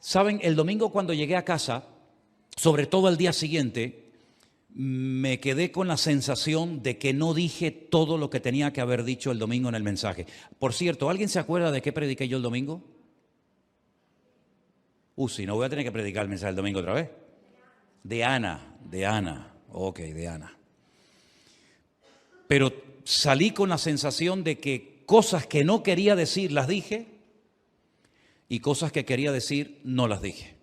Saben, el domingo cuando llegué a casa, sobre todo el día siguiente, me quedé con la sensación de que no dije todo lo que tenía que haber dicho el domingo en el mensaje. Por cierto, ¿alguien se acuerda de qué prediqué yo el domingo? Sí, no voy a tener que predicar el mensaje el domingo otra vez. De Ana. Ok, de Ana. Pero salí con la sensación de que cosas que no quería decir las dije y cosas que quería decir no las dije.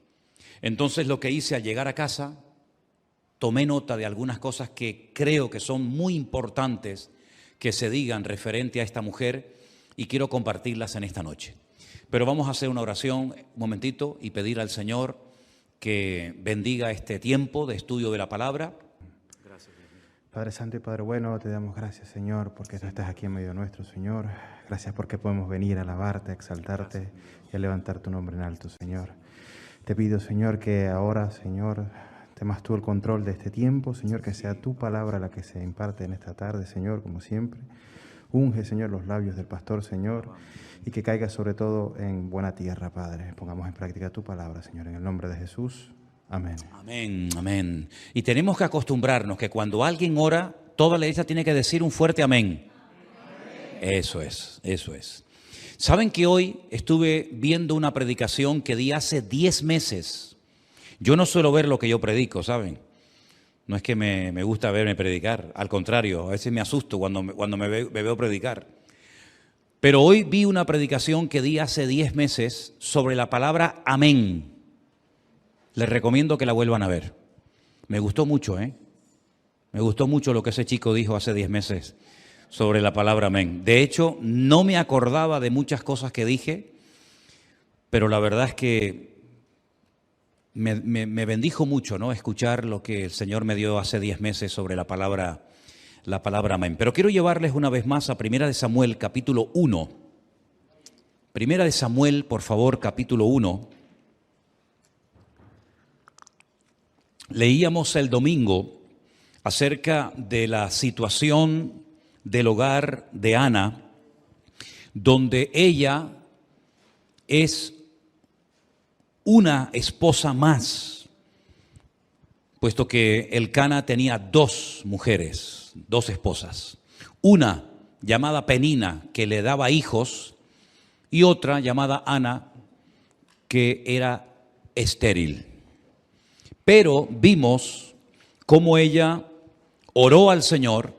Entonces lo que hice al llegar a casa, tomé nota de algunas cosas que creo que son muy importantes que se digan referente a esta mujer y quiero compartirlas en esta noche. Pero vamos a hacer una oración un momentito y pedir al Señor que bendiga este tiempo de estudio de la palabra. Gracias, Padre Santo y Padre Bueno, te damos gracias, Señor, porque tú estás aquí en medio nuestro, Señor. Gracias porque podemos venir a alabarte, a exaltarte y a levantar tu nombre en alto, Señor. Te pido, Señor, que ahora, Señor, temas tú el control de este tiempo, Señor, que sea tu palabra la que se imparte en esta tarde, Señor, como siempre. Unge, Señor, los labios del pastor, Señor, y que caiga sobre todo en buena tierra, Padre. Pongamos en práctica tu palabra, Señor, en el nombre de Jesús. Amén. Amén, amén. Y tenemos que acostumbrarnos que cuando alguien ora, toda la iglesia tiene que decir un fuerte amén. Eso es. Saben que hoy estuve viendo una predicación que di hace 10 meses. Yo no suelo ver lo que yo predico, ¿saben? No es que me gusta verme predicar, al contrario, a veces me asusto cuando me veo predicar. Pero hoy vi una predicación que di hace 10 meses sobre la palabra amén. Les recomiendo que la vuelvan a ver. Me gustó mucho, ¿eh? Me gustó mucho lo que ese chico dijo hace 10 meses sobre la palabra amén. De hecho, no me acordaba de muchas cosas que dije, pero la verdad es que me bendijo mucho, ¿no? Escuchar lo que el Señor me dio hace 10 meses sobre la palabra amén. Pero quiero llevarles una vez más a 1 Samuel, capítulo 1. 1 Samuel, por favor, capítulo 1. Leíamos el domingo acerca de la situación del hogar de Ana, donde ella es una esposa más, puesto que Elcana tenía 2 mujeres, 2 esposas. Una llamada Penina, que le daba hijos, y otra llamada Ana, que era estéril. Pero vimos cómo ella oró al Señor,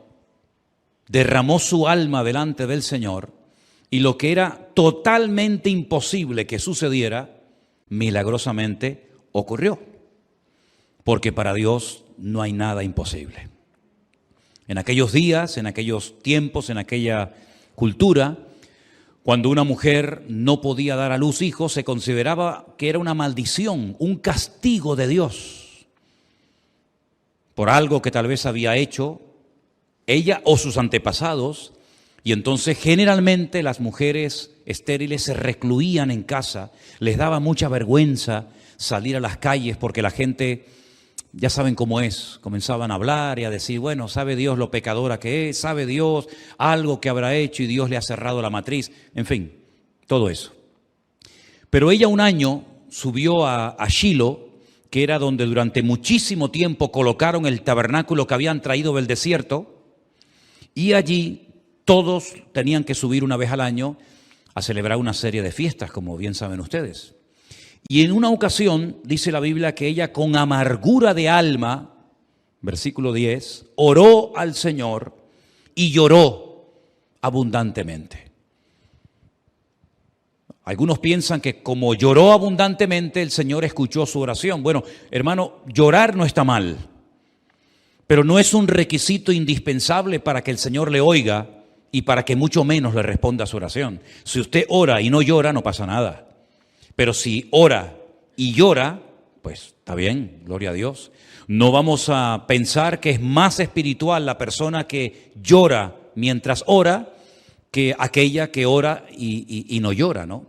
derramó su alma delante del Señor, y lo que era totalmente imposible que sucediera, milagrosamente ocurrió, porque para Dios no hay nada imposible. En aquellos días, en aquellos tiempos, en aquella cultura, cuando una mujer no podía dar a luz hijos, se consideraba que era una maldición, un castigo de Dios, por algo que tal vez había hecho ella o sus antepasados, y entonces generalmente las mujeres estériles se recluían en casa, les daba mucha vergüenza salir a las calles porque la gente, ya saben cómo es, comenzaban a hablar y a decir, bueno, sabe Dios lo pecadora que es, sabe Dios algo que habrá hecho y Dios le ha cerrado la matriz, en fin, todo eso. Pero ella un año subió a Shilo, que era donde durante muchísimo tiempo colocaron el tabernáculo que habían traído del desierto, y allí todos tenían que subir una vez al año a celebrar una serie de fiestas, como bien saben ustedes. Y en una ocasión, dice la Biblia, que ella con amargura de alma, versículo 10, oró al Señor y lloró abundantemente. Algunos piensan que como lloró abundantemente, el Señor escuchó su oración. Bueno, hermano, llorar no está mal, pero no es un requisito indispensable para que el Señor le oiga y para que mucho menos le responda a su oración. Si usted ora y no llora, no pasa nada. Pero si ora y llora, pues está bien, gloria a Dios. No vamos a pensar que es más espiritual la persona que llora mientras ora que aquella que ora y no llora, ¿no?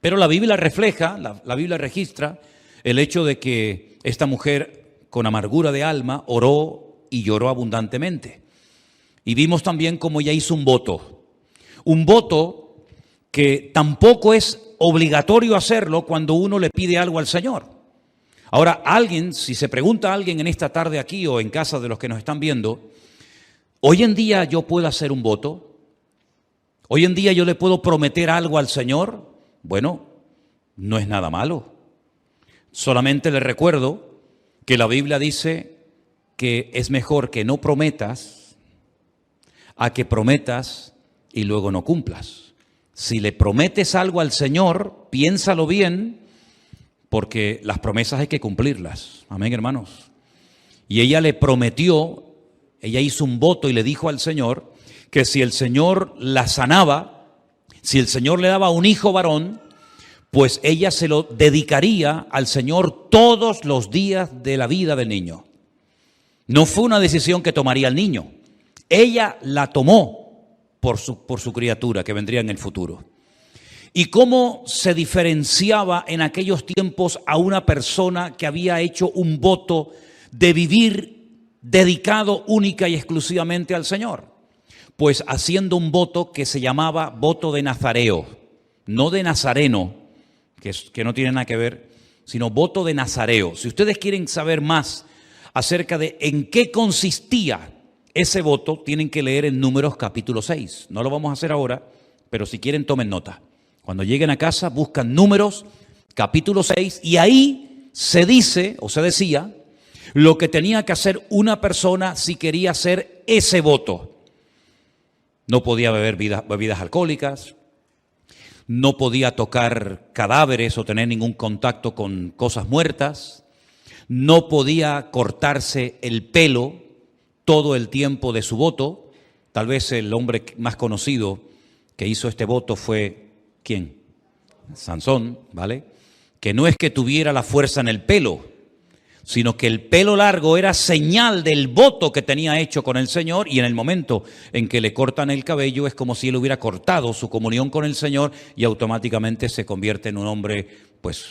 Pero la Biblia refleja, la Biblia registra el hecho de que esta mujer con amargura de alma oró y lloró abundantemente. Y vimos también cómo ella hizo un voto que tampoco es obligatorio hacerlo cuando uno le pide algo al Señor. Ahora, alguien, si se pregunta a alguien en esta tarde aquí o en casa de los que nos están viendo, hoy en día yo puedo hacer un voto, hoy en día yo le puedo prometer algo al Señor. Bueno, no es nada malo. Solamente le recuerdo que la Biblia dice que es mejor que no prometas a que prometas y luego no cumplas. Si le prometes algo al Señor, piénsalo bien, porque las promesas hay que cumplirlas. Amén, hermanos. Y ella le prometió, ella hizo un voto y le dijo al Señor que si el Señor la sanaba, si el Señor le daba un hijo varón, pues ella se lo dedicaría al Señor todos los días de la vida del niño. No fue una decisión que tomaría el niño. Ella la tomó por su criatura que vendría en el futuro. ¿Y cómo se diferenciaba en aquellos tiempos a una persona que había hecho un voto de vivir dedicado única y exclusivamente al Señor? Pues haciendo un voto que se llamaba voto de nazareo, no de nazareno, que no tiene nada que ver, sino voto de nazareo. Si ustedes quieren saber más acerca de en qué consistía ese voto, tienen que leer en Números capítulo 6. No lo vamos a hacer ahora, pero si quieren tomen nota. Cuando lleguen a casa buscan Números capítulo 6 y ahí se dice o se decía lo que tenía que hacer una persona si quería hacer ese voto. No podía beber bebidas alcohólicas, no podía tocar cadáveres o tener ningún contacto con cosas muertas, no podía cortarse el pelo todo el tiempo de su voto. Tal vez el hombre más conocido que hizo este voto fue, ¿quién? Sansón, ¿vale? Que no es que tuviera la fuerza en el pelo, sino que el pelo largo era señal del voto que tenía hecho con el Señor, y en el momento en que le cortan el cabello es como si él hubiera cortado su comunión con el Señor y automáticamente se convierte en un hombre, pues,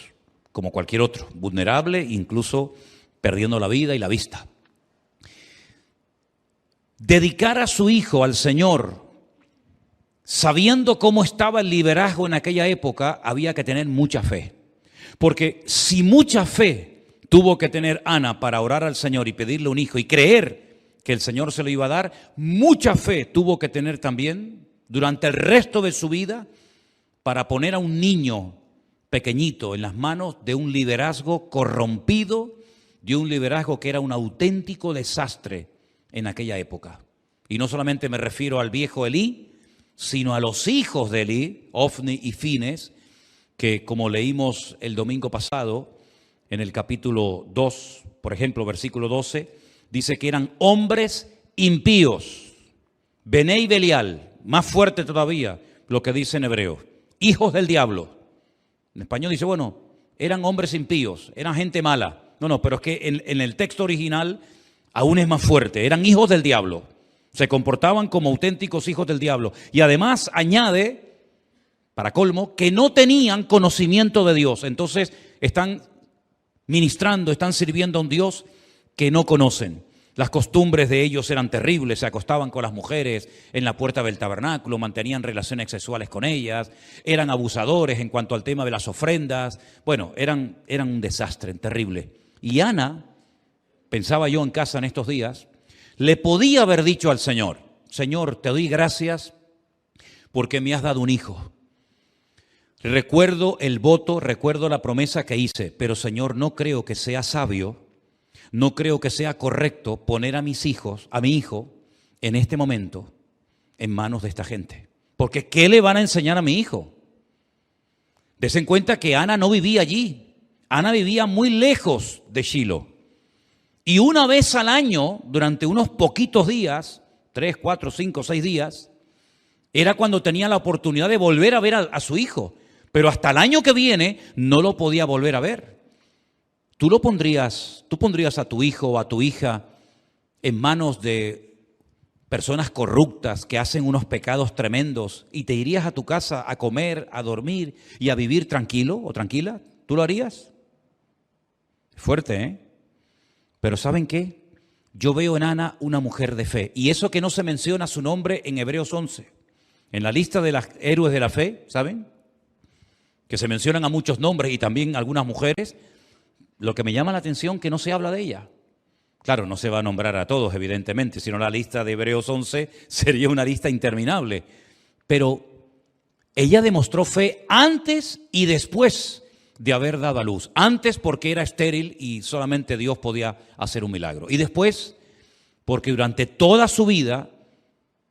como cualquier otro, vulnerable, incluso perdiendo la vida y la vista. Dedicar a su hijo al Señor, sabiendo cómo estaba el liderazgo en aquella época, había que tener mucha fe. Porque si mucha fe tuvo que tener Ana para orar al Señor y pedirle un hijo y creer que el Señor se lo iba a dar, mucha fe tuvo que tener también durante el resto de su vida para poner a un niño pequeñito en las manos de un liderazgo corrompido, de un liderazgo que era un auténtico desastre en aquella época. Y no solamente me refiero al viejo Elí, sino a los hijos de Elí, Ofni y Fines, que como leímos el domingo pasado, en el capítulo 2, por ejemplo, versículo 12, dice que eran hombres impíos. Bené y Belial, más fuerte todavía lo que dice en hebreo, hijos del diablo. En español dice, bueno, eran hombres impíos, eran gente mala. No, pero es que en el texto original aún es más fuerte, eran hijos del diablo. Se comportaban como auténticos hijos del diablo. Y además añade, para colmo, que no tenían conocimiento de Dios. Entonces están ministrando, están sirviendo a un Dios que no conocen. Las costumbres de ellos eran terribles, se acostaban con las mujeres en la puerta del tabernáculo, mantenían relaciones sexuales con ellas, eran abusadores en cuanto al tema de las ofrendas. Bueno, eran un desastre, terrible. Y Ana, pensaba yo en casa en estos días, le podía haber dicho al Señor, Señor, te doy gracias porque me has dado un hijo. Recuerdo el voto, recuerdo la promesa que hice, pero Señor, no creo que sea sabio, no creo que sea correcto poner a mis hijos, a mi hijo, en este momento, en manos de esta gente. Porque ¿qué le van a enseñar a mi hijo? Desen cuenta que Ana no vivía allí. Ana vivía muy lejos de Shilo. Y una vez al año, durante unos poquitos días, 3, 4, 5, 6 días, era cuando tenía la oportunidad de volver a ver a su hijo. Pero hasta el año que viene no lo podía volver a ver. Tú pondrías a tu hijo o a tu hija en manos de personas corruptas que hacen unos pecados tremendos y te irías a tu casa a comer, a dormir y a vivir tranquilo o tranquila. ¿Tú lo harías? Fuerte, ¿eh? Pero ¿saben qué? Yo veo en Ana una mujer de fe. Y eso que no se menciona su nombre en Hebreos 11. En la lista de las héroes de la fe, ¿saben? Que se mencionan a muchos nombres y también algunas mujeres. Lo que me llama la atención es que no se habla de ella. Claro, no se va a nombrar a todos, evidentemente, sino la lista de Hebreos 11 sería una lista interminable. Pero ella demostró fe antes y después de haber dado a luz. Antes porque era estéril y solamente Dios podía hacer un milagro. Y después porque durante toda su vida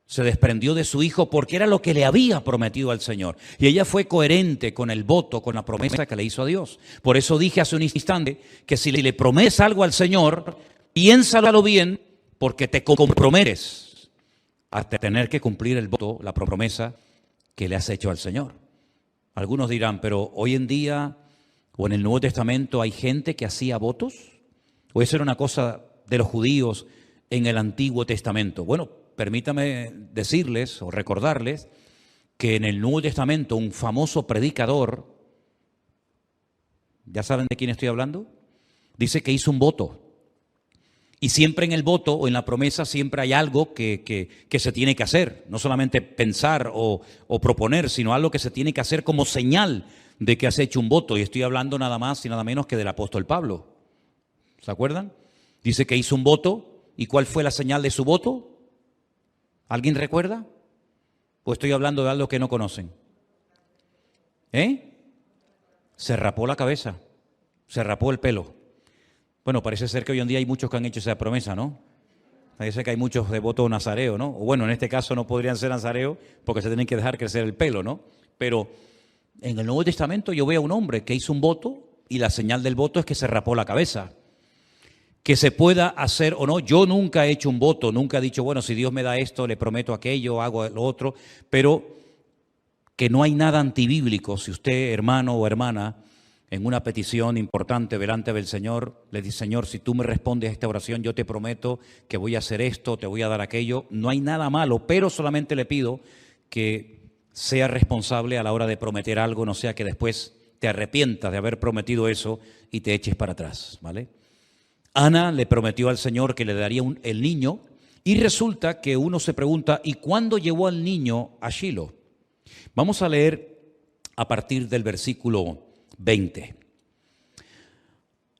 se desprendió de su hijo porque era lo que le había prometido al Señor. Y ella fue coherente con el voto, con la promesa que le hizo a Dios. Por eso dije hace un instante que si le prometes algo al Señor, piénsalo bien porque te comprometes a tener que cumplir el voto, la promesa que le has hecho al Señor. Algunos dirán, pero hoy en día o en el Nuevo Testamento hay gente que hacía votos, o eso era una cosa de los judíos en el Antiguo Testamento. Bueno, permítame decirles o recordarles que en el Nuevo Testamento un famoso predicador, ¿ya saben de quién estoy hablando? Dice que hizo un voto. Y siempre en el voto o en la promesa siempre hay algo que se tiene que hacer. No solamente pensar o proponer, sino algo que se tiene que hacer como señal de que has hecho un voto. Y estoy hablando nada más y nada menos que del apóstol Pablo. ¿Se acuerdan? Dice que hizo un voto. ¿Y cuál fue la señal de su voto? ¿Alguien recuerda? ¿O estoy hablando de algo que no conocen? Se rapó la cabeza, se rapó el pelo. Bueno, parece ser que hoy en día hay muchos que han hecho esa promesa, ¿no? Parece que hay muchos devotos nazareos, ¿no? O bueno, en este caso no podrían ser nazareos porque se tienen que dejar crecer el pelo, ¿no? Pero en el Nuevo Testamento yo veo a un hombre que hizo un voto y la señal del voto es que se rapó la cabeza. Que se pueda hacer o no. Yo nunca he hecho un voto, nunca he dicho, bueno, si Dios me da esto, le prometo aquello, hago lo otro, pero que no hay nada antibíblico. Si usted, hermano o hermana, en una petición importante delante del Señor, le dice, Señor, si tú me respondes a esta oración, yo te prometo que voy a hacer esto, te voy a dar aquello. No hay nada malo, pero solamente le pido que sea responsable a la hora de prometer algo, no sea que después te arrepientas de haber prometido eso y te eches para atrás, ¿vale? Ana le prometió al Señor que le daría el niño y resulta que uno se pregunta, ¿y cuándo llevó al niño a Shilo? Vamos a leer a partir del versículo 20.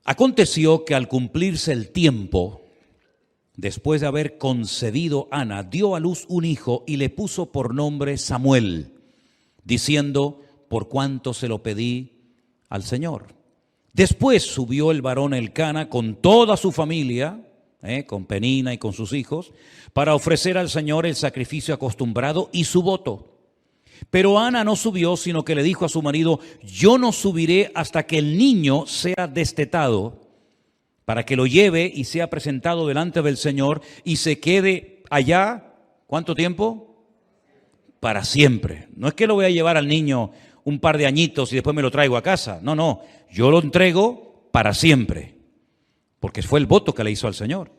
Aconteció que al cumplirse el tiempo, después de haber concebido Ana, dio a luz un hijo y le puso por nombre Samuel, diciendo, por cuanto se lo pedí al Señor. Después subió el varón Elcana con toda su familia, con Penina y con sus hijos, para ofrecer al Señor el sacrificio acostumbrado y su voto. Pero Ana no subió, sino que le dijo a su marido, yo no subiré hasta que el niño sea destetado, para que lo lleve y sea presentado delante del Señor y se quede allá, ¿cuánto tiempo? Para siempre. No es que lo voy a llevar al niño un par de añitos y después me lo traigo a casa. No, no, yo lo entrego para siempre, porque fue el voto que le hizo al Señor.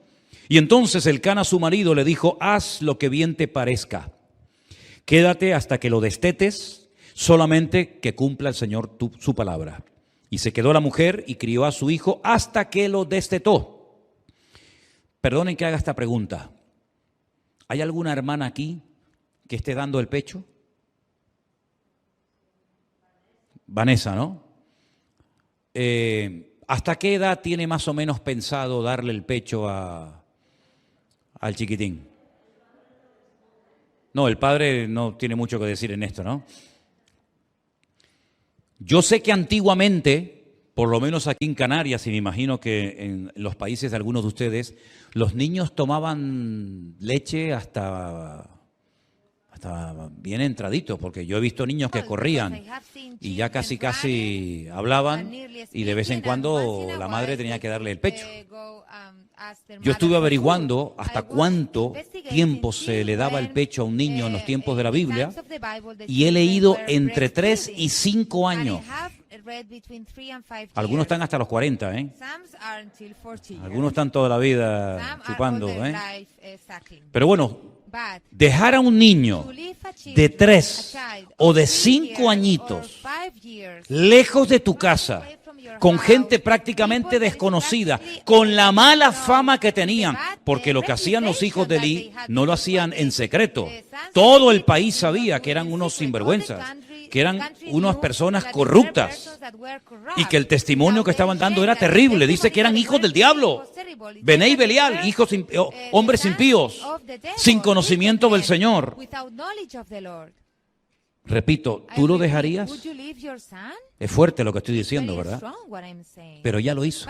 Y entonces Elcana, su marido, le dijo, haz lo que bien te parezca. Quédate hasta que lo destetes, solamente que cumpla el Señor su palabra. Y se quedó la mujer y crió a su hijo hasta que lo destetó. Perdonen que haga esta pregunta. ¿Hay alguna hermana aquí que esté dando el pecho? Vanessa, ¿no? ¿Hasta qué edad tiene más o menos pensado darle el pecho al chiquitín? No, el padre no tiene mucho que decir en esto, ¿no? Yo sé que antiguamente, por lo menos aquí en Canarias, y me imagino que en los países de algunos de ustedes, los niños tomaban leche hasta bien entraditos, porque yo he visto niños que corrían y ya casi hablaban y de vez en cuando la madre tenía que darle el pecho. Yo estuve averiguando hasta cuánto tiempo se le daba el pecho a un niño en los tiempos de la Biblia y he leído entre 3 y 5 años. Algunos están hasta los 40, ¿eh? Algunos están toda la vida chupando, ¿eh? Pero bueno, dejar a un niño de 3 o de 5 añitos lejos de tu casa con gente prácticamente desconocida, con la mala fama que tenían, porque lo que hacían los hijos de Elí no lo hacían en secreto. Todo el país sabía que eran unos sinvergüenzas, que eran unas personas corruptas y que el testimonio que estaban dando era terrible. Dice que eran hijos del diablo, Bené y Belial, hombres impíos, sin conocimiento del Señor. Repito, ¿tú lo dejarías? Es fuerte lo que estoy diciendo, ¿verdad? Pero ella lo hizo.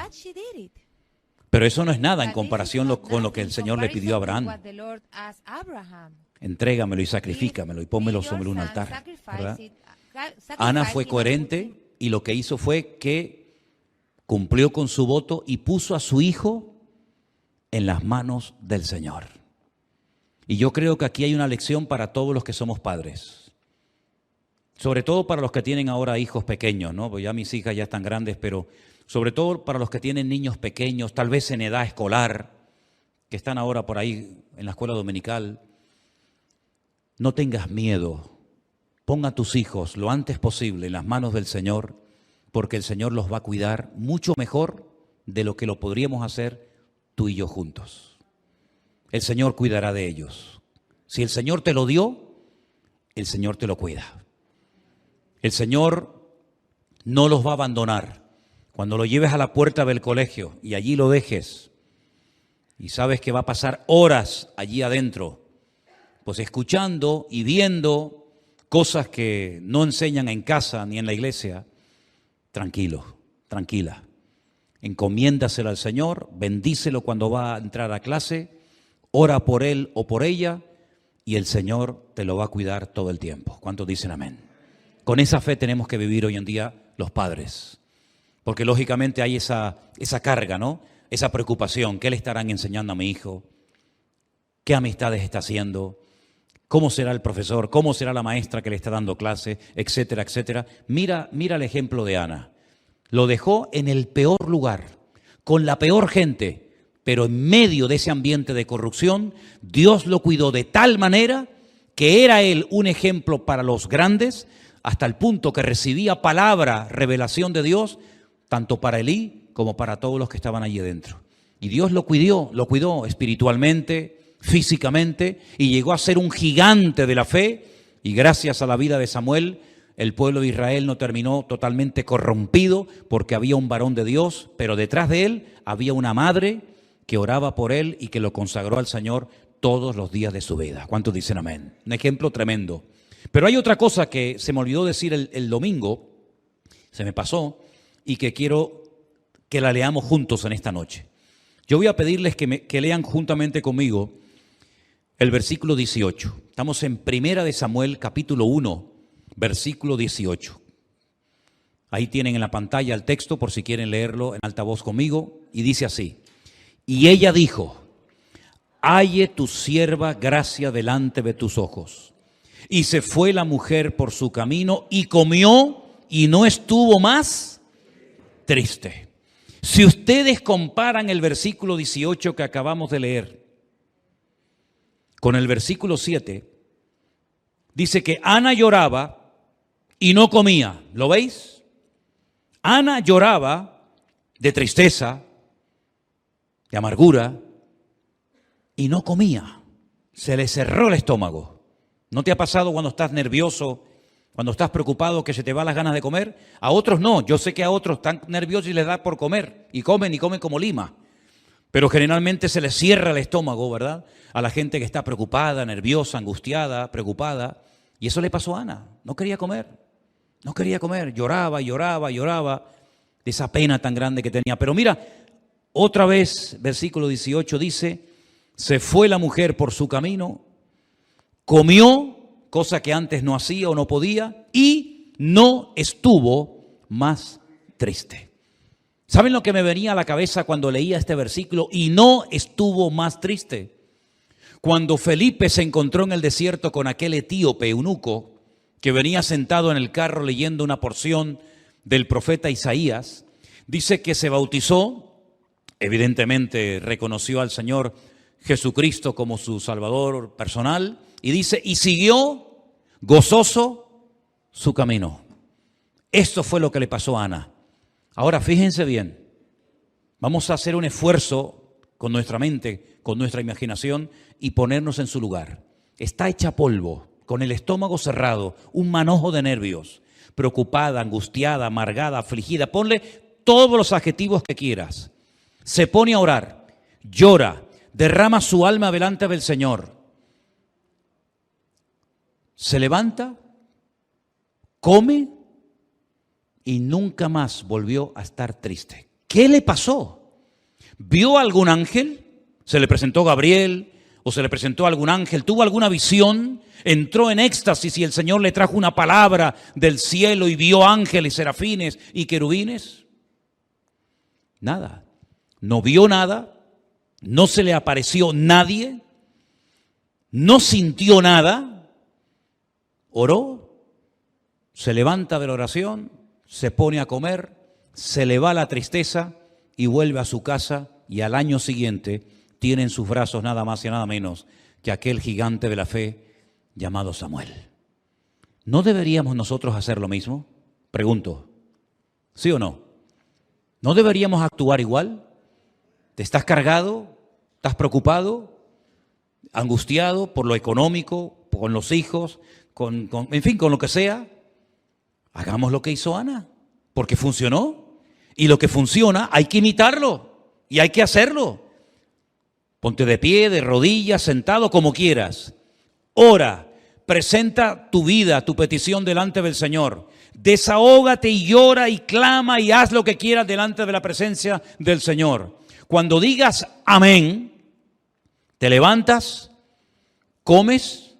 Pero eso no es nada en comparación con lo que el Señor le pidió a Abraham. Entrégamelo y sacrifícamelo y pónmelo sobre un altar, ¿verdad? Ana fue coherente y lo que hizo fue que cumplió con su voto y puso a su hijo en las manos del Señor. Y yo creo que aquí hay una lección para todos los que somos padres. Sobre todo para los que tienen ahora hijos pequeños, ¿no? Pues ya mis hijas ya están grandes, pero sobre todo para los que tienen niños pequeños, tal vez en edad escolar, que están ahora por ahí en la escuela dominical. No tengas miedo. Ponga a tus hijos lo antes posible en las manos del Señor, porque el Señor los va a cuidar mucho mejor de lo que lo podríamos hacer tú y yo juntos. El Señor cuidará de ellos. Si el Señor te lo dio, el Señor te lo cuida. El Señor no los va a abandonar. Cuando lo lleves a la puerta del colegio y allí lo dejes, y sabes que va a pasar horas allí adentro, pues escuchando y viendo cosas que no enseñan en casa ni en la iglesia, tranquilo, tranquila. Encomiéndaselo al Señor, bendícelo cuando va a entrar a clase, ora por él o por ella y el Señor te lo va a cuidar todo el tiempo. ¿Cuántos dicen amén? Con esa fe tenemos que vivir hoy en día los padres, porque lógicamente hay esa carga, ¿no? Esa preocupación. ¿Qué le estarán enseñando a mi hijo? ¿Qué amistades está haciendo? ¿Cómo será el profesor? ¿Cómo será la maestra que le está dando clase? Etcétera, etcétera. Mira el ejemplo de Ana. Lo dejó en el peor lugar, con la peor gente, pero en medio de ese ambiente de corrupción, Dios lo cuidó de tal manera que era él un ejemplo para los grandes, hasta el punto que recibía palabra, revelación de Dios, tanto para Elí como para todos los que estaban allí dentro. Y Dios lo cuidó espiritualmente, físicamente, y llegó a ser un gigante de la fe, y gracias a la vida de Samuel, el pueblo de Israel no terminó totalmente corrompido, porque había un varón de Dios, pero detrás de él había una madre que oraba por él y que lo consagró al Señor todos los días de su vida. ¿Cuántos dicen amén? Un ejemplo tremendo. Pero hay otra cosa que se me olvidó decir el domingo, se me pasó, y que quiero que la leamos juntos en esta noche. Yo voy a pedirles que lean juntamente conmigo el versículo 18. Estamos en Primera de Samuel, capítulo 1, versículo 18. Ahí tienen en la pantalla el texto por si quieren leerlo en alta voz conmigo. Y dice así: y ella dijo: halle tu sierva gracia delante de tus ojos. Y se fue la mujer por su camino y comió y no estuvo más triste. Si ustedes comparan el versículo 18 que acabamos de leer con el versículo 7, dice que Ana lloraba y no comía. ¿Lo veis? Ana lloraba de tristeza, de amargura, y no comía. Se le cerró el estómago. ¿No te ha pasado cuando estás nervioso, cuando estás preocupado, que se te van las ganas de comer? A otros no. Yo sé que a otros están nerviosos y les da por comer. Y comen como lima. Pero generalmente se les cierra el estómago, ¿verdad? A la gente que está preocupada, nerviosa, angustiada, preocupada. Y eso le pasó a Ana. No quería comer. No quería comer. Lloraba y lloraba y lloraba de esa pena tan grande que tenía. Pero mira, otra vez, versículo 18 dice: se fue la mujer por su camino, comió, cosa que antes no hacía o no podía, y no estuvo más triste. ¿Saben lo que me venía a la cabeza cuando leía este versículo? Y no estuvo más triste. Cuando Felipe se encontró en el desierto con aquel etíope eunuco que venía sentado en el carro leyendo una porción del profeta Isaías, dice que se bautizó, evidentemente reconoció al Señor Jesucristo como su Salvador personal, y dice, y siguió gozoso su camino. Esto fue lo que le pasó a Ana. Ahora, fíjense bien, vamos a hacer un esfuerzo con nuestra mente, con nuestra imaginación y ponernos en su lugar. Está hecha polvo, con el estómago cerrado, un manojo de nervios, preocupada, angustiada, amargada, afligida. Ponle todos los adjetivos que quieras. Se pone a orar, llora, derrama su alma delante del Señor. Se levanta, come y nunca más volvió a estar triste. ¿Qué le pasó? ¿Vio algún ángel? ¿Se le presentó Gabriel o se le presentó algún ángel? ¿Tuvo alguna visión? ¿Entró en éxtasis y el Señor le trajo una palabra del cielo y vio ángeles, serafines y querubines? Nada. No vio nada, no se le apareció nadie, no sintió nada, oró, se levanta de la oración, se pone a comer, se le va la tristeza y vuelve a su casa y al año siguiente tiene en sus brazos nada más y nada menos que aquel gigante de la fe llamado Samuel. ¿No deberíamos nosotros hacer lo mismo? Pregunto, ¿sí o no? ¿No deberíamos actuar igual? ¿Te estás cargado? ¿Estás preocupado? ¿Angustiado por lo económico, con los hijos, en fin, con lo que sea? Hagamos lo que hizo Ana, porque funcionó. Y lo que funciona hay que imitarlo y hay que hacerlo. Ponte de pie, de rodillas, sentado, como quieras. Ora, presenta tu vida, tu petición delante del Señor. Desahógate y llora y clama y haz lo que quieras delante de la presencia del Señor. Cuando digas amén, te levantas, comes,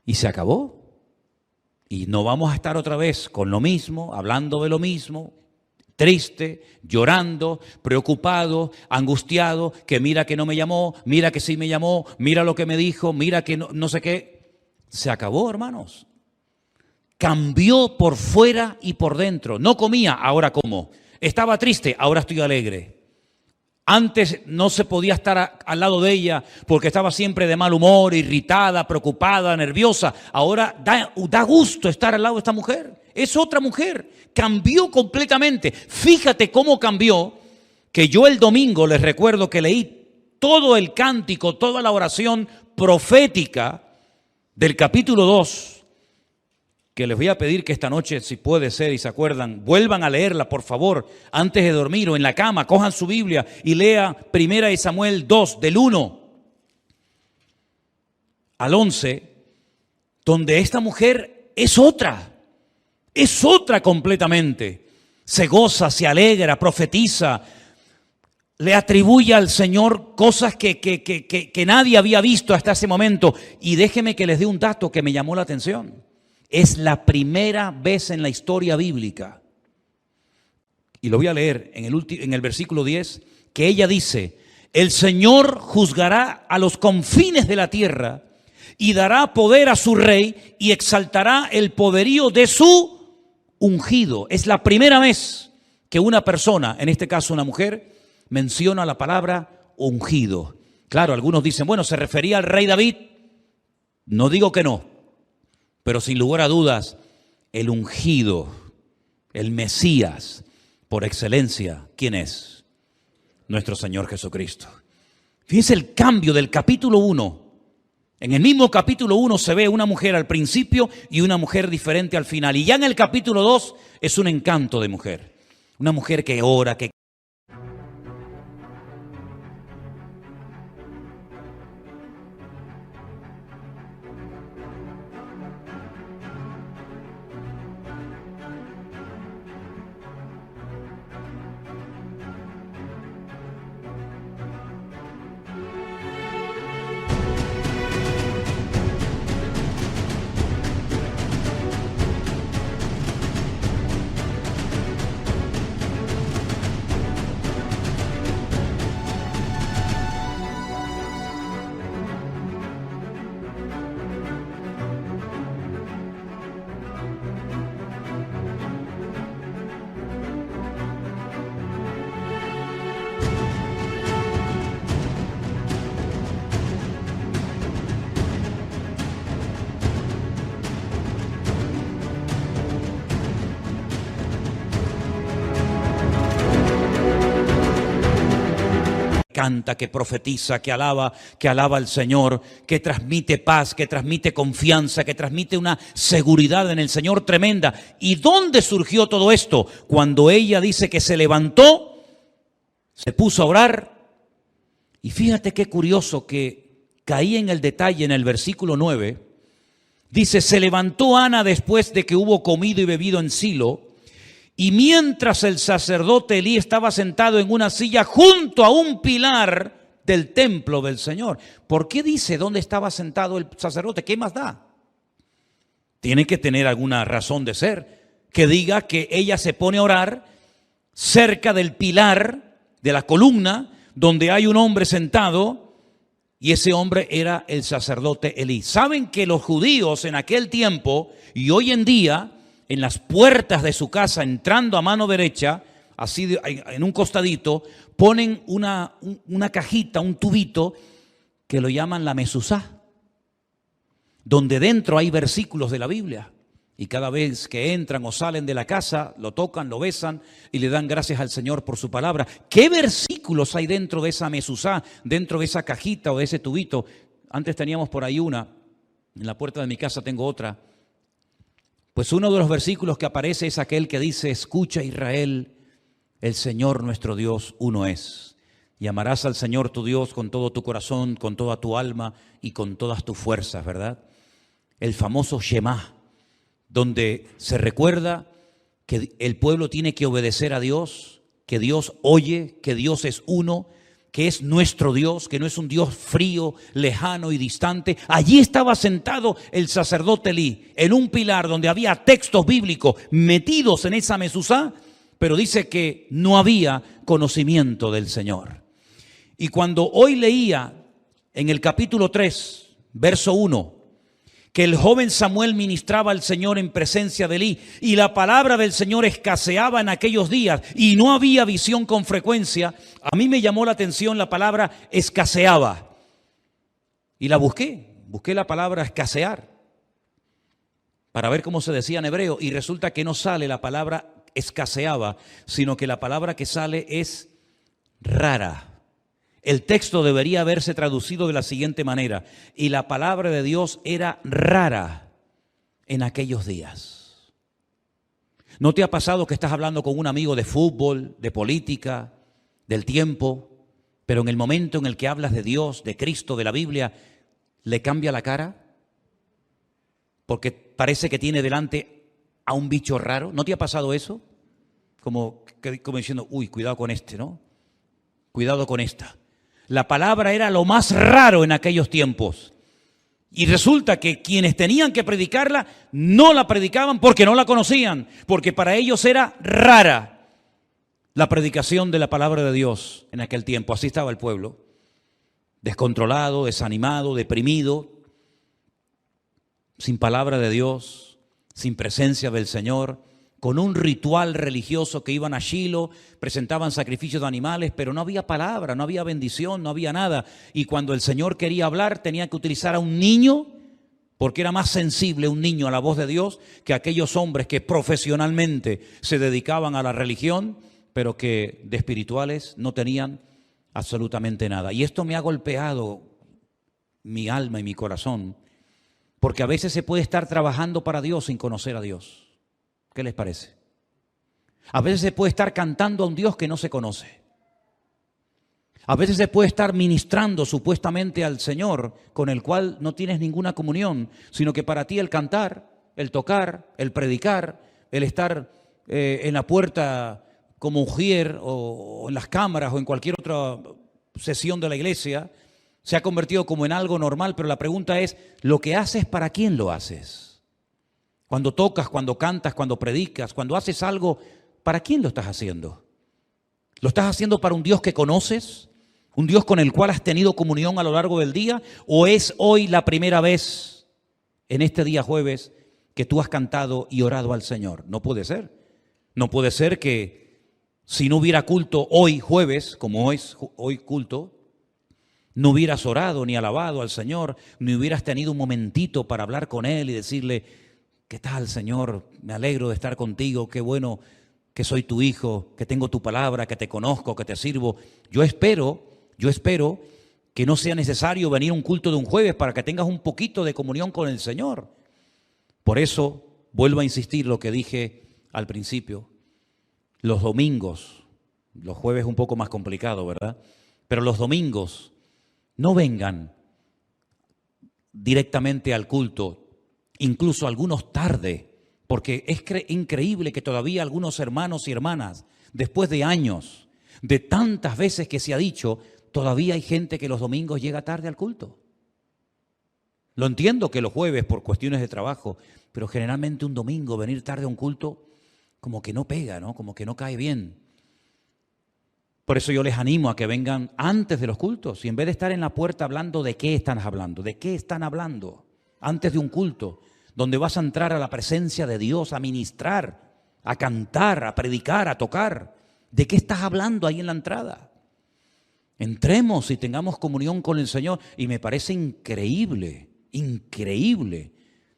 y se acabó. Y no vamos a estar otra vez con lo mismo, hablando de lo mismo, triste, llorando, preocupado, angustiado, que mira que no me llamó, mira que sí me llamó, mira lo que me dijo, mira que no sé qué. Se acabó, hermanos. Cambió por fuera y por dentro. No comía, ahora como. Estaba triste, ahora estoy alegre. Antes no se podía estar al lado de ella porque estaba siempre de mal humor, irritada, preocupada, nerviosa. Ahora da gusto estar al lado de esta mujer. Es otra mujer. Cambió completamente. Fíjate cómo cambió, que yo el domingo les recuerdo que leí todo el cántico, toda la oración profética del capítulo 2. Que les voy a pedir que esta noche, si puede ser y se acuerdan, vuelvan a leerla, por favor, antes de dormir o en la cama, cojan su Biblia y lea 1 Samuel 2, del 1 al 11, donde esta mujer es otra completamente. Se goza, se alegra, profetiza, le atribuye al Señor cosas que nadie había visto hasta ese momento. Y déjenme que les dé un dato que me llamó la atención. Es la primera vez en la historia bíblica, y lo voy a leer en el versículo 10, que ella dice: el Señor juzgará a los confines de la tierra y dará poder a su rey y exaltará el poderío de su ungido. Es la primera vez que una persona, en este caso una mujer, menciona la palabra ungido. Claro, algunos dicen, bueno, ¿se refería al rey David? No digo que no. Pero sin lugar a dudas, el ungido, el Mesías, por excelencia, ¿quién es? Nuestro Señor Jesucristo. Fíjense el cambio del capítulo 1. En el mismo capítulo 1 se ve una mujer al principio y una mujer diferente al final. Y ya en el capítulo 2 es un encanto de mujer. Una mujer que ora, que canta, que profetiza, que alaba al Señor, que transmite paz, que transmite confianza, que transmite una seguridad en el Señor tremenda. ¿Y dónde surgió todo esto? Cuando ella dice que se levantó, se puso a orar. Y fíjate qué curioso que caí en el detalle en el versículo 9. Dice, se levantó Ana después de que hubo comido y bebido en Silo. Y mientras el sacerdote Elí estaba sentado en una silla junto a un pilar del templo del Señor. ¿Por qué dice dónde estaba sentado el sacerdote? ¿Qué más da? Tiene que tener alguna razón de ser. Que diga que ella se pone a orar cerca del pilar, de la columna, donde hay un hombre sentado, y ese hombre era el sacerdote Elí. Saben que los judíos en aquel tiempo y hoy en día, en las puertas de su casa, entrando a mano derecha, así en un costadito, ponen una cajita, un tubito, que lo llaman la mesuzá, donde dentro hay versículos de la Biblia. Y cada vez que entran o salen de la casa, lo tocan, lo besan y le dan gracias al Señor por su palabra. ¿Qué versículos hay dentro de esa mesuzá, dentro de esa cajita o de ese tubito? Antes teníamos por ahí una, en la puerta de mi casa tengo otra. Pues uno de los versículos que aparece es aquel que dice, escucha Israel, el Señor nuestro Dios uno es. Y amarás al Señor tu Dios con todo tu corazón, con toda tu alma y con todas tus fuerzas, ¿verdad? El famoso Shema, donde se recuerda que el pueblo tiene que obedecer a Dios, que Dios oye, que Dios es uno, que es nuestro Dios, que no es un Dios frío, lejano y distante. Allí estaba sentado el sacerdote Elí, en un pilar donde había textos bíblicos metidos en esa mesuzá, pero dice que no había conocimiento del Señor. Y cuando hoy leía en el capítulo 3, verso 1, que el joven Samuel ministraba al Señor en presencia de Elí y la palabra del Señor escaseaba en aquellos días y no había visión con frecuencia, a mí me llamó la atención la palabra escaseaba y la busqué la palabra escasear para ver cómo se decía en hebreo y resulta que no sale la palabra escaseaba, sino que la palabra que sale es rara. El texto debería haberse traducido de la siguiente manera, y la palabra de Dios era rara en aquellos días. ¿No te ha pasado que estás hablando con un amigo de fútbol, de política, del tiempo, pero en el momento en el que hablas de Dios, de Cristo, de la Biblia, le cambia la cara? Porque parece que tiene delante a un bicho raro. ¿No te ha pasado eso? Como diciendo, uy, cuidado con este, ¿no? Cuidado con esta. La palabra era lo más raro en aquellos tiempos. Y resulta que quienes tenían que predicarla no la predicaban porque no la conocían, porque para ellos era rara la predicación de la palabra de Dios en aquel tiempo. Así estaba el pueblo, descontrolado, desanimado, deprimido, sin palabra de Dios, sin presencia del Señor, con un ritual religioso que iban a Shilo, presentaban sacrificios de animales, pero no había palabra, no había bendición, no había nada. Y cuando el Señor quería hablar, tenía que utilizar a un niño, porque era más sensible un niño a la voz de Dios que aquellos hombres que profesionalmente se dedicaban a la religión, pero que de espirituales no tenían absolutamente nada. Y esto me ha golpeado mi alma y mi corazón, porque a veces se puede estar trabajando para Dios sin conocer a Dios. ¿Qué les parece? A veces se puede estar cantando a un Dios que no se conoce. A veces se puede estar ministrando supuestamente al Señor con el cual no tienes ninguna comunión, sino que para ti el cantar, el tocar, el predicar, el estar en la puerta como ujier o en las cámaras o en cualquier otra sesión de la iglesia, se ha convertido como en algo normal, pero la pregunta es, ¿lo que haces para quién lo haces? Cuando tocas, cuando cantas, cuando predicas, cuando haces algo, ¿para quién lo estás haciendo? ¿Lo estás haciendo para un Dios que conoces? ¿Un Dios con el cual has tenido comunión a lo largo del día? ¿O es hoy la primera vez, en este día jueves, que tú has cantado y orado al Señor? No puede ser. No puede ser que si no hubiera culto hoy jueves, como es hoy culto, no hubieras orado ni alabado al Señor, ni hubieras tenido un momentito para hablar con Él y decirle, ¿qué tal, Señor? Me alegro de estar contigo, qué bueno que soy tu hijo, que tengo tu palabra, que te conozco, que te sirvo. Yo espero Yo espero que no sea necesario venir a un culto de un jueves para que tengas un poquito de comunión con el Señor. Por eso, vuelvo a insistir lo que dije al principio. Los domingos, los jueves un poco más complicado, ¿verdad? Pero los domingos no vengan directamente al culto, incluso algunos tarde, porque es increíble que todavía algunos hermanos y hermanas, después de años, de tantas veces que se ha dicho, todavía hay gente que los domingos llega tarde al culto. Lo entiendo que los jueves por cuestiones de trabajo, pero generalmente un domingo venir tarde a un culto como que no pega, ¿no? Como que no cae bien. Por eso yo les animo a que vengan antes de los cultos y en vez de estar en la puerta hablando de qué están hablando, antes de un culto, donde vas a entrar a la presencia de Dios, a ministrar, a cantar, a predicar, a tocar. ¿De qué estás hablando ahí en la entrada? Entremos y tengamos comunión con el Señor. Y me parece increíble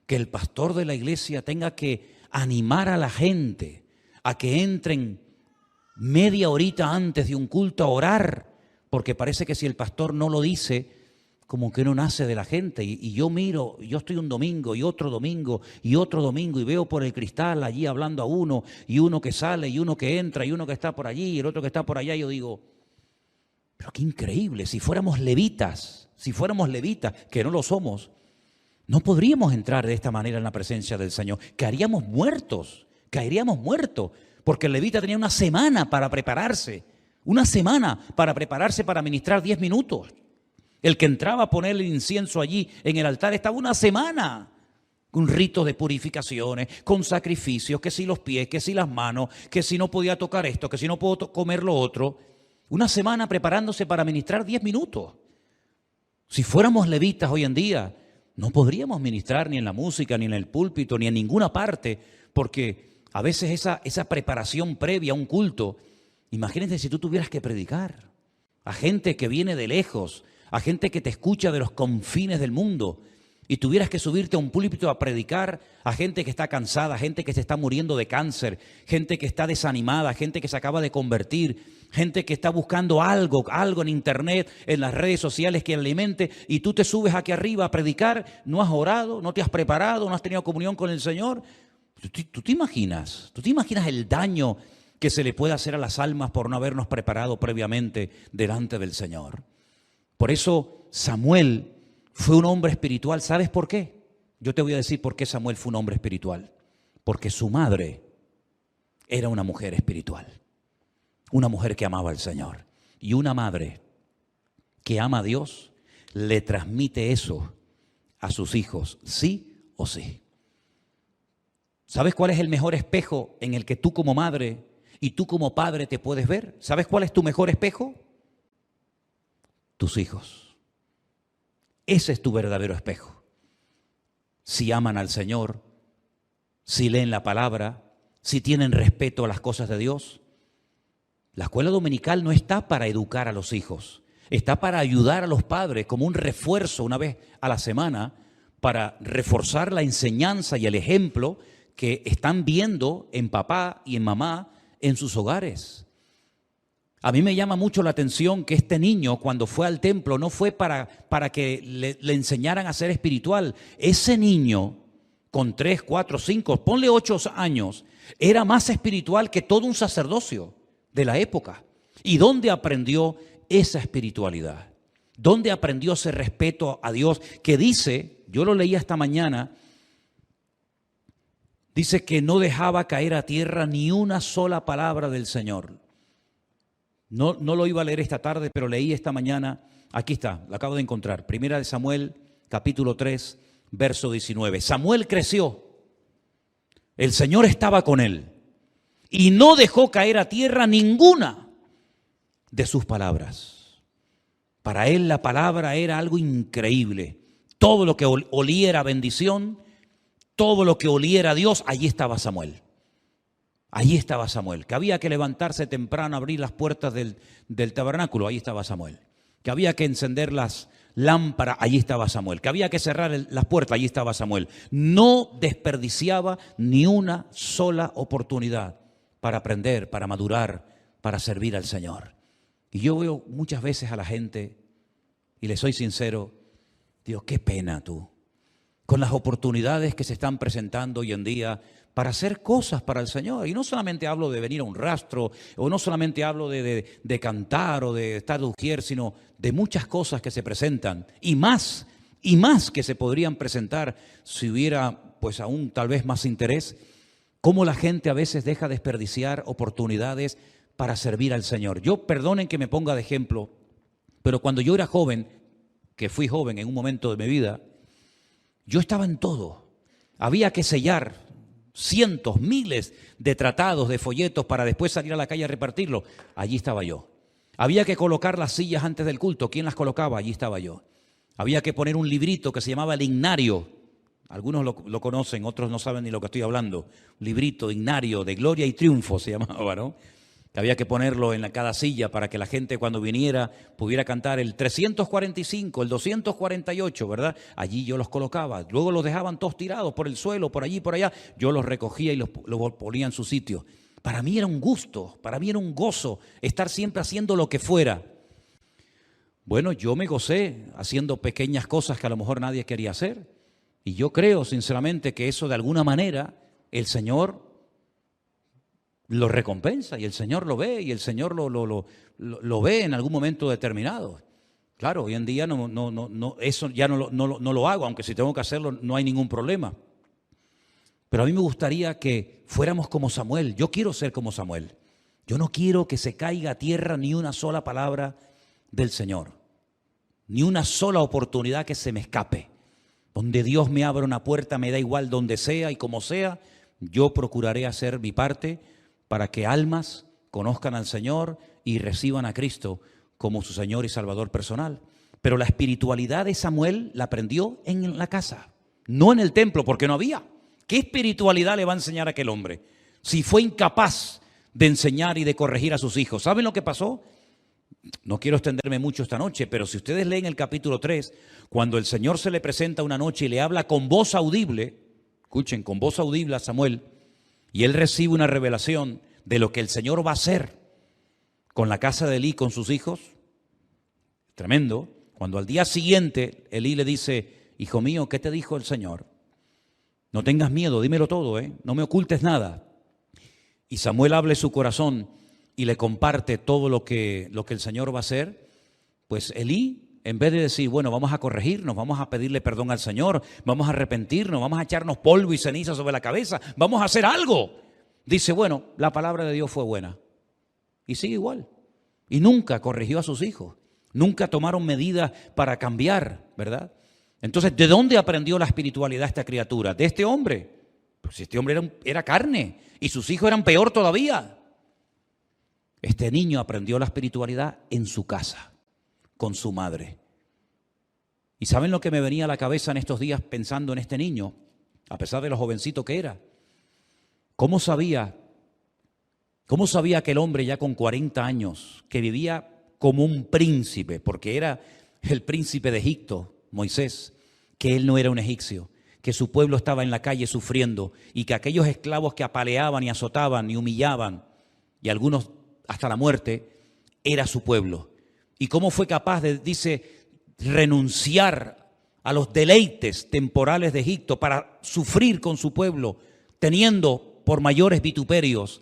que el pastor de la iglesia tenga que animar a la gente a que entren media horita antes de un culto a orar, porque parece que si el pastor no lo dice, como que no nace de la gente. Y yo miro, yo estoy un domingo y otro domingo y otro domingo y veo por el cristal allí hablando a uno y uno que sale y uno que entra y uno que está por allí y el otro que está por allá. Y yo digo, pero qué increíble, si fuéramos levitas, que no lo somos, no podríamos entrar de esta manera en la presencia del Señor. Caeríamos muertos, porque el levita tenía una semana para prepararse para ministrar 10 minutos. El que entraba a poner el incienso allí en el altar estaba una semana con ritos de purificaciones, con sacrificios, que si los pies, que si las manos, que si no podía tocar esto, que si no puedo comer lo otro. Una semana preparándose para ministrar 10 minutos. Si fuéramos levitas hoy en día, no podríamos ministrar ni en la música, ni en el púlpito, ni en ninguna parte, porque a veces esa preparación previa a un culto, imagínense si tú tuvieras que predicar a gente que viene de lejos, a gente que te escucha de los confines del mundo, y tuvieras que subirte a un púlpito a predicar a gente que está cansada, gente que se está muriendo de cáncer, gente que está desanimada, gente que se acaba de convertir, gente que está buscando algo en internet, en las redes sociales que alimente, y tú te subes aquí arriba a predicar, no has orado, no te has preparado, no has tenido comunión con el Señor. ¿Tú te imaginas el daño que se le puede hacer a las almas por no habernos preparado previamente delante del Señor? Por eso Samuel fue un hombre espiritual. ¿Sabes por qué? Yo te voy a decir por qué Samuel fue un hombre espiritual. Porque su madre era una mujer espiritual. Una mujer que amaba al Señor. Y una madre que ama a Dios le transmite eso a sus hijos, sí o sí. ¿Sabes cuál es el mejor espejo en el que tú como madre y tú como padre te puedes ver? ¿Sabes cuál es tu mejor espejo? Tus hijos. Ese es tu verdadero espejo. Si aman al Señor, si leen la palabra, si tienen respeto a las cosas de Dios. La escuela dominical no está para educar a los hijos, está para ayudar a los padres como un refuerzo una vez a la semana para reforzar la enseñanza y el ejemplo que están viendo en papá y en mamá en sus hogares. A mí me llama mucho la atención que este niño, cuando fue al templo, no fue para que le enseñaran a ser espiritual. Ese niño, con 3, 4, 5, ponle 8 años, era más espiritual que todo un sacerdocio de la época. ¿Y dónde aprendió esa espiritualidad? ¿Dónde aprendió ese respeto a Dios? Que dice, yo lo leí esta mañana, dice que no dejaba caer a tierra ni una sola palabra del Señor. No lo iba a leer esta tarde, pero leí esta mañana. Aquí está, lo acabo de encontrar. Primera de Samuel, capítulo 3, verso 19. Samuel creció. El Señor estaba con él. Y no dejó caer a tierra ninguna de sus palabras. Para él la palabra era algo increíble. Todo lo que oliera bendición, todo lo que oliera a Dios, allí estaba Samuel. Allí estaba Samuel. Que había que levantarse temprano, abrir las puertas del tabernáculo, allí estaba Samuel. Que había que encender las lámparas, allí estaba Samuel. Que había que cerrar las puertas, allí estaba Samuel. No desperdiciaba ni una sola oportunidad para aprender, para madurar, para servir al Señor. Y yo veo muchas veces a la gente, y le soy sincero, digo, qué pena tú, con las oportunidades que se están presentando hoy en día para hacer cosas para el Señor. Y no solamente hablo de venir a un rastro, o no solamente hablo de cantar o de estar de ujier, sino de muchas cosas que se presentan, y más que se podrían presentar si hubiera pues aún tal vez más interés. Cómo la gente a veces deja desperdiciar oportunidades para servir al Señor. Yo, perdonen que me ponga de ejemplo, pero cuando yo era joven, que fui joven en un momento de mi vida, yo estaba en todo. Había que sellar cientos, miles de tratados, de folletos para después salir a la calle a repartirlo. Allí estaba yo. Había que colocar las sillas antes del culto. ¿Quién las colocaba? Allí estaba yo. Había que poner un librito que se llamaba el Ignario. Algunos lo conocen, otros no saben ni lo que estoy hablando. Un librito, Ignario, de Gloria y Triunfo se llamaba, ¿no? Que había que ponerlo en cada silla para que la gente cuando viniera pudiera cantar el 345, el 248, ¿verdad? Allí yo los colocaba. Luego los dejaban todos tirados por el suelo, por allí, por allá. Yo los recogía y los ponía en su sitio. Para mí era un gusto, para mí era un gozo estar siempre haciendo lo que fuera. Bueno, yo me gocé haciendo pequeñas cosas que a lo mejor nadie quería hacer. Y yo creo sinceramente que eso de alguna manera el Señor lo recompensa y el Señor lo ve y el Señor lo ve en algún momento determinado. Claro, hoy en día eso ya no lo hago, aunque si tengo que hacerlo no hay ningún problema. Pero a mí me gustaría que fuéramos como Samuel. Yo quiero ser como Samuel. Yo no quiero que se caiga a tierra ni una sola palabra del Señor, ni una sola oportunidad que se me escape. Donde Dios me abra una puerta, me da igual donde sea y como sea, yo procuraré hacer mi parte para que almas conozcan al Señor y reciban a Cristo como su Señor y Salvador personal. Pero la espiritualidad de Samuel la aprendió en la casa, no en el templo, porque no había. ¿Qué espiritualidad le va a enseñar a aquel hombre si fue incapaz de enseñar y de corregir a sus hijos? ¿Saben lo que pasó? No quiero extenderme mucho esta noche, pero si ustedes leen el capítulo 3, cuando el Señor se le presenta una noche y le habla con voz audible, escuchen, con voz audible a Samuel, y él recibe una revelación de lo que el Señor va a hacer con la casa de Elí, con sus hijos. Tremendo. Cuando al día siguiente Elí le dice, hijo mío, ¿qué te dijo el Señor? No tengas miedo, dímelo todo, no me ocultes nada. Y Samuel abre su corazón y le comparte todo lo que el Señor va a hacer. Pues Elí, en vez de decir, bueno, vamos a corregirnos, vamos a pedirle perdón al Señor, vamos a arrepentirnos, vamos a echarnos polvo y ceniza sobre la cabeza, vamos a hacer algo. Dice, bueno, la palabra de Dios fue buena. Y sigue igual. Y nunca corrigió a sus hijos. Nunca tomaron medidas para cambiar, ¿verdad? Entonces, ¿de dónde aprendió la espiritualidad esta criatura? De este hombre. Pues este hombre era carne y sus hijos eran peor todavía. Este niño aprendió la espiritualidad en su casa, con su madre. ¿Y saben lo que me venía a la cabeza en estos días pensando en este niño? A pesar de lo jovencito que era. ¿Cómo sabía aquel hombre ya con 40 años que vivía como un príncipe? Porque era el príncipe de Egipto, Moisés, que él no era un egipcio, que su pueblo estaba en la calle sufriendo y que aquellos esclavos que apaleaban y azotaban y humillaban, y algunos hasta la muerte, era su pueblo. ¿Y cómo fue capaz de, dice, renunciar a los deleites temporales de Egipto para sufrir con su pueblo, teniendo por mayores vituperios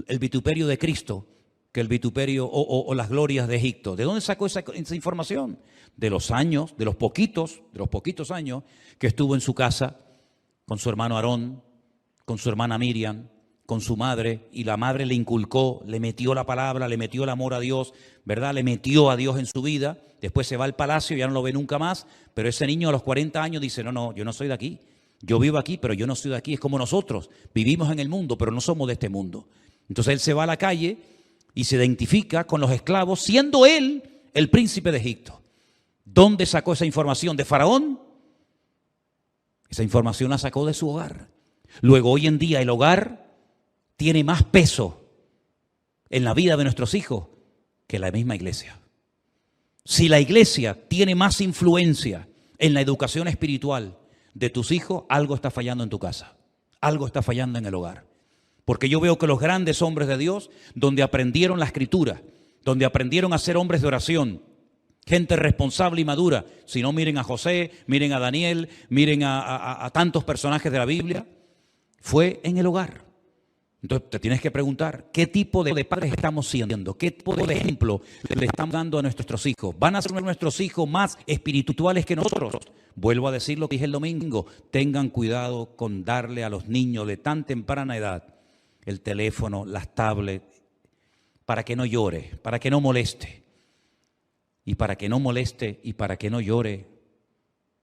el vituperio de Cristo que el vituperio o las glorias de Egipto? ¿De dónde sacó esa información? De los años, de los poquitos años que estuvo en su casa con su hermano Aarón, con su hermana Miriam, con su madre, y la madre le inculcó, le metió la palabra, le metió el amor a Dios, ¿verdad? Le metió a Dios en su vida. Después se va al palacio, ya no lo ve nunca más, pero ese niño a los 40 años dice, no, yo no soy de aquí. Yo vivo aquí, pero yo no soy de aquí. Es como nosotros, vivimos en el mundo, pero no somos de este mundo. Entonces él se va a la calle y se identifica con los esclavos, siendo él el príncipe de Egipto. ¿Dónde sacó esa información? ¿De Faraón? Esa información la sacó de su hogar. Luego, hoy en día, el hogar tiene más peso en la vida de nuestros hijos que la misma iglesia. Si la iglesia tiene más influencia en la educación espiritual de tus hijos, algo está fallando en tu casa, algo está fallando en el hogar. Porque yo veo que los grandes hombres de Dios, donde aprendieron la escritura, donde aprendieron a ser hombres de oración, gente responsable y madura. Si no, miren a José, miren a Daniel, miren a tantos personajes de la Biblia. Fue en el hogar. Entonces te tienes que preguntar, ¿qué tipo de padres estamos siendo? ¿Qué tipo de ejemplo le estamos dando a nuestros hijos? ¿Van a ser nuestros hijos más espirituales que nosotros? Vuelvo a decir lo que dije el domingo, tengan cuidado con darle a los niños de tan temprana edad el teléfono, las tablets, para que no llore, para que no moleste. Y para que no moleste y para que no llore,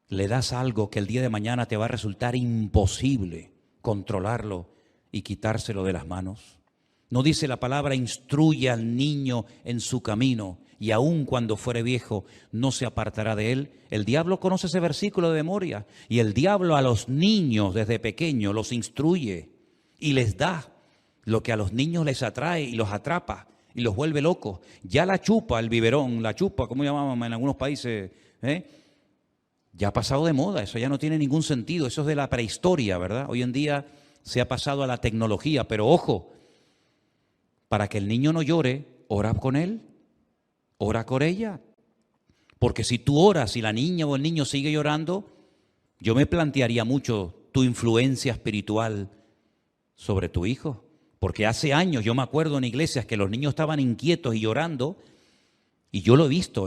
le das algo que el día de mañana te va a resultar imposible controlarlo y quitárselo de las manos. ¿No dice la palabra, instruye al niño en su camino y aun cuando fuere viejo no se apartará de él? El diablo conoce ese versículo de memoria y el diablo a los niños desde pequeños los instruye y les da lo que a los niños les atrae y los atrapa y los vuelve locos. Ya la chupa, el biberón, la chupa, como llamaban en algunos países, ya ha pasado de moda, eso ya no tiene ningún sentido, eso es de la prehistoria, ¿verdad? Hoy en día se ha pasado a la tecnología, pero ojo, para que el niño no llore, ora con él, ora con ella. Porque si tú oras y la niña o el niño sigue llorando, yo me plantearía mucho tu influencia espiritual sobre tu hijo. Porque hace años yo me acuerdo en iglesias que los niños estaban inquietos y llorando, y yo lo he visto,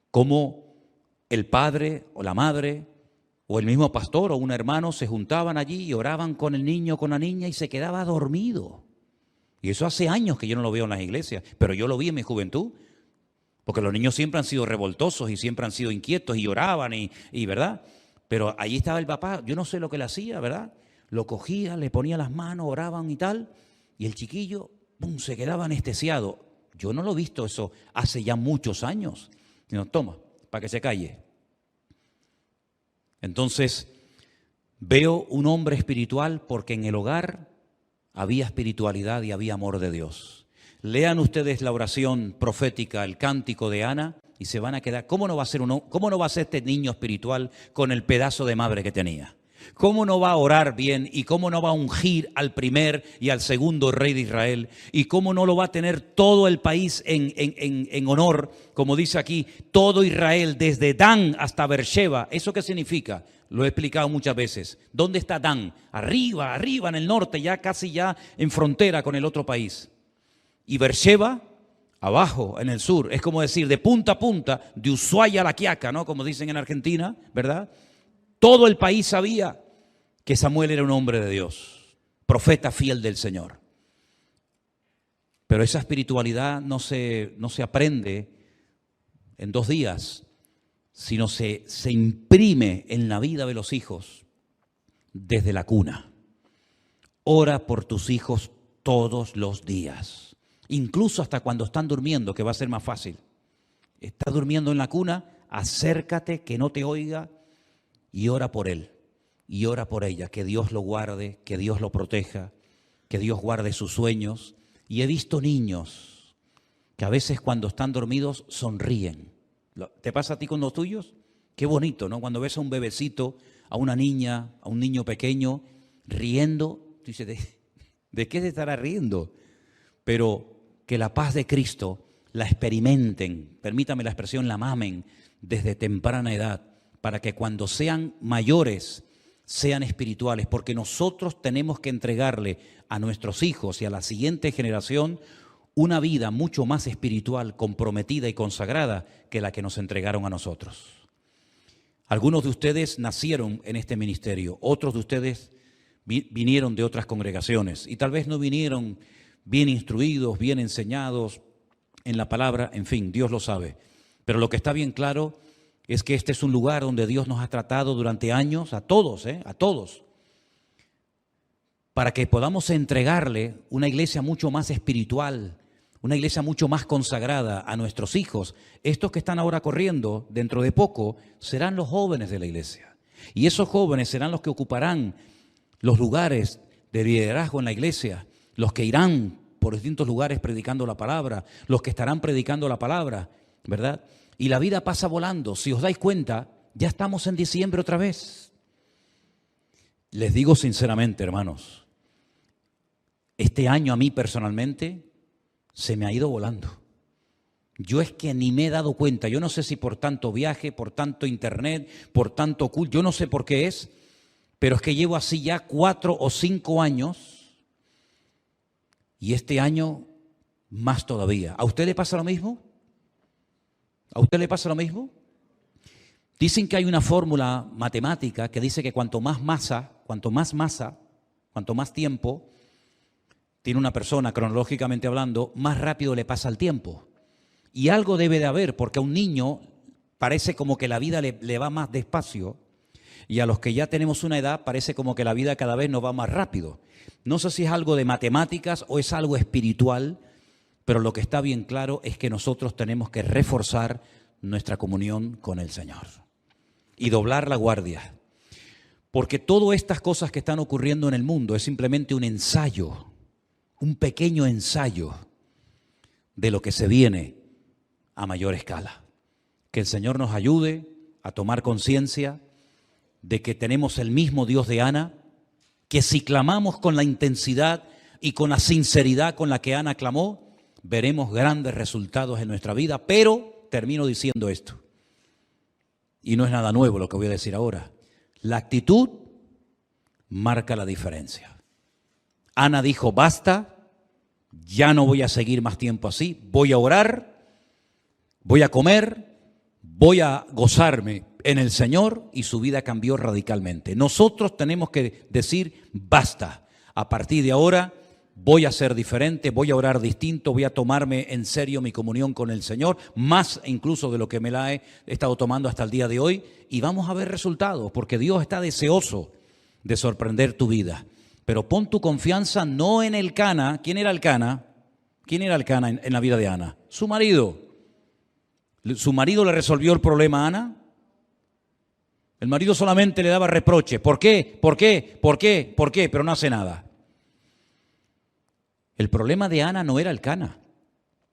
cómo el padre o la madre o el mismo pastor o un hermano se juntaban allí y oraban con el niño, con la niña y se quedaba dormido. Y eso hace años que yo no lo veo en las iglesias, pero yo lo vi en mi juventud. Porque los niños siempre han sido revoltosos y siempre han sido inquietos y lloraban y ¿verdad? Pero allí estaba el papá, yo no sé lo que le hacía, ¿verdad? Lo cogía, le ponía las manos, oraban y tal, y el chiquillo, ¡pum!, se quedaba anestesiado. Yo no lo he visto eso hace ya muchos años. Sino, toma, para que se calle. Entonces, veo un hombre espiritual porque en el hogar había espiritualidad y había amor de Dios. Lean ustedes la oración profética, el cántico de Ana, y se van a quedar, ¿cómo no va a ser este niño espiritual con el pedazo de madre que tenía? ¿Cómo no va a orar bien y cómo no va a ungir al primer y al segundo rey de Israel? ¿Y cómo no lo va a tener todo el país en honor? Como dice aquí, todo Israel, desde Dan hasta Beersheba. ¿Eso qué significa? Lo he explicado muchas veces. ¿Dónde está Dan? Arriba, arriba en el norte, ya casi ya en frontera con el otro país. Y Beersheba, abajo en el sur. Es como decir, de punta a punta, de Ushuaia a La Quiaca, ¿no? Como dicen en Argentina, ¿verdad? Todo el país sabía que Samuel era un hombre de Dios, profeta fiel del Señor. Pero esa espiritualidad no se aprende en 2 días, sino se imprime en la vida de los hijos desde la cuna. Ora por tus hijos todos los días, incluso hasta cuando están durmiendo, que va a ser más fácil. Está durmiendo en la cuna, acércate, que no te oiga, y ora por él, y ora por ella, que Dios lo guarde, que Dios lo proteja, que Dios guarde sus sueños. Y he visto niños que a veces cuando están dormidos sonríen. ¿Te pasa a ti con los tuyos? Qué bonito, ¿no? Cuando ves a un bebecito, a una niña, a un niño pequeño, riendo, tú dices, ¿de qué se estará riendo? Pero que la paz de Cristo la experimenten, permítame la expresión, la mamen desde temprana edad, para que cuando sean mayores sean espirituales, porque nosotros tenemos que entregarle a nuestros hijos y a la siguiente generación una vida mucho más espiritual, comprometida y consagrada que la que nos entregaron a nosotros. Algunos de ustedes nacieron en este ministerio, otros de ustedes vinieron de otras congregaciones y tal vez no vinieron bien instruidos, bien enseñados en la palabra, en fin, Dios lo sabe. Pero lo que está bien claro es que este es un lugar donde Dios nos ha tratado durante años, a todos, para que podamos entregarle una iglesia mucho más espiritual, una iglesia mucho más consagrada a nuestros hijos. Estos que están ahora corriendo, dentro de poco, serán los jóvenes de la iglesia. Y esos jóvenes serán los que ocuparán los lugares de liderazgo en la iglesia, los que irán por distintos lugares predicando la palabra, los que estarán predicando la palabra, ¿verdad? Y la vida pasa volando. Si os dais cuenta, ya estamos en diciembre otra vez. Les digo sinceramente, hermanos, este año a mí personalmente se me ha ido volando. Yo es que ni me he dado cuenta. Yo no sé si por tanto viaje, por tanto internet, por tanto culto, yo no sé por qué es, pero es que llevo así ya 4 o 5 años y este año más todavía. ¿A usted le pasa lo mismo? ¿A usted le pasa lo mismo? Dicen que hay una fórmula matemática que dice que cuanto más tiempo tiene una persona, cronológicamente hablando, más rápido le pasa el tiempo. Y algo debe de haber, porque a un niño parece como que la vida le va más despacio y a los que ya tenemos una edad parece como que la vida cada vez nos va más rápido. No sé si es algo de matemáticas o es algo espiritual, pero lo que está bien claro es que nosotros tenemos que reforzar nuestra comunión con el Señor y doblar la guardia. Porque todas estas cosas que están ocurriendo en el mundo es simplemente un ensayo, un pequeño ensayo de lo que se viene a mayor escala. Que el Señor nos ayude a tomar conciencia de que tenemos el mismo Dios de Ana, que si clamamos con la intensidad y con la sinceridad con la que Ana clamó, veremos grandes resultados en nuestra vida. Pero termino diciendo esto, y no es nada nuevo lo que voy a decir ahora. La actitud marca la diferencia. Ana dijo, basta, ya no voy a seguir más tiempo así, voy a orar, voy a comer, voy a gozarme en el Señor, y su vida cambió radicalmente. Nosotros tenemos que decir, basta, a partir de ahora voy a ser diferente, voy a orar distinto, voy a tomarme en serio mi comunión con el Señor, más incluso de lo que me la he estado tomando hasta el día de hoy, y vamos a ver resultados, porque Dios está deseoso de sorprender tu vida. Pero pon tu confianza no en el Cana. ¿Quién era el Cana? ¿Quién era el Cana en la vida de Ana? Su marido. ¿Su marido le resolvió el problema a Ana? El marido solamente le daba reproche. ¿Por qué? ¿Por qué? ¿Por qué? ¿Por qué? Pero no hace nada. El problema de Ana no era el Cana.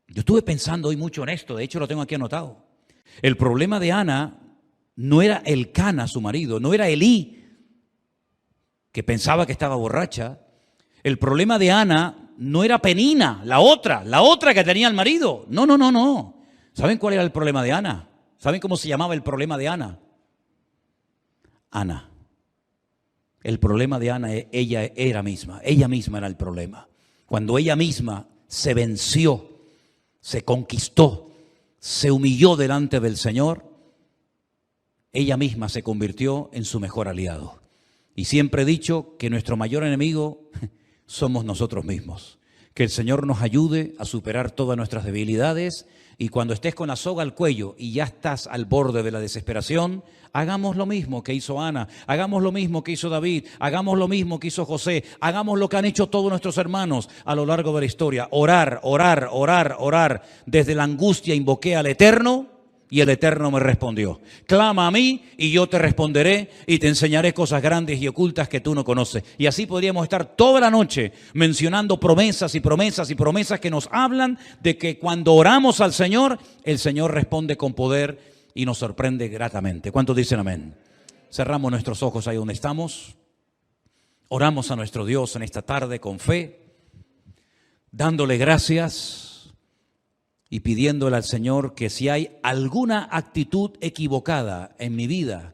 Yo estuve pensando hoy mucho en esto, de hecho lo tengo aquí anotado. El problema de Ana no era el Cana, su marido, no era Elí, que pensaba que estaba borracha. El problema de Ana no era Penina, la otra que tenía el marido. No. ¿Saben cuál era el problema de Ana? ¿Saben cómo se llamaba el problema de Ana? Ana. El problema de Ana, ella misma era el problema. Cuando ella misma se venció, se conquistó, se humilló delante del Señor, ella misma se convirtió en su mejor aliado. Y siempre he dicho que nuestro mayor enemigo somos nosotros mismos. Que el Señor nos ayude a superar todas nuestras debilidades, y cuando estés con la soga al cuello y ya estás al borde de la desesperación, hagamos lo mismo que hizo Ana, hagamos lo mismo que hizo David, hagamos lo mismo que hizo José, hagamos lo que han hecho todos nuestros hermanos a lo largo de la historia. Orar. Desde la angustia invoqué al Eterno y el Eterno me respondió. Clama a mí y yo te responderé y te enseñaré cosas grandes y ocultas que tú no conoces. Y así podríamos estar toda la noche mencionando promesas y promesas y promesas que nos hablan de que cuando oramos al Señor, el Señor responde con poder y nos sorprende gratamente. ¿Cuántos dicen amén? Cerramos nuestros ojos ahí donde estamos. Oramos a nuestro Dios en esta tarde con fe, dándole gracias y pidiéndole al Señor que si hay alguna actitud equivocada en mi vida,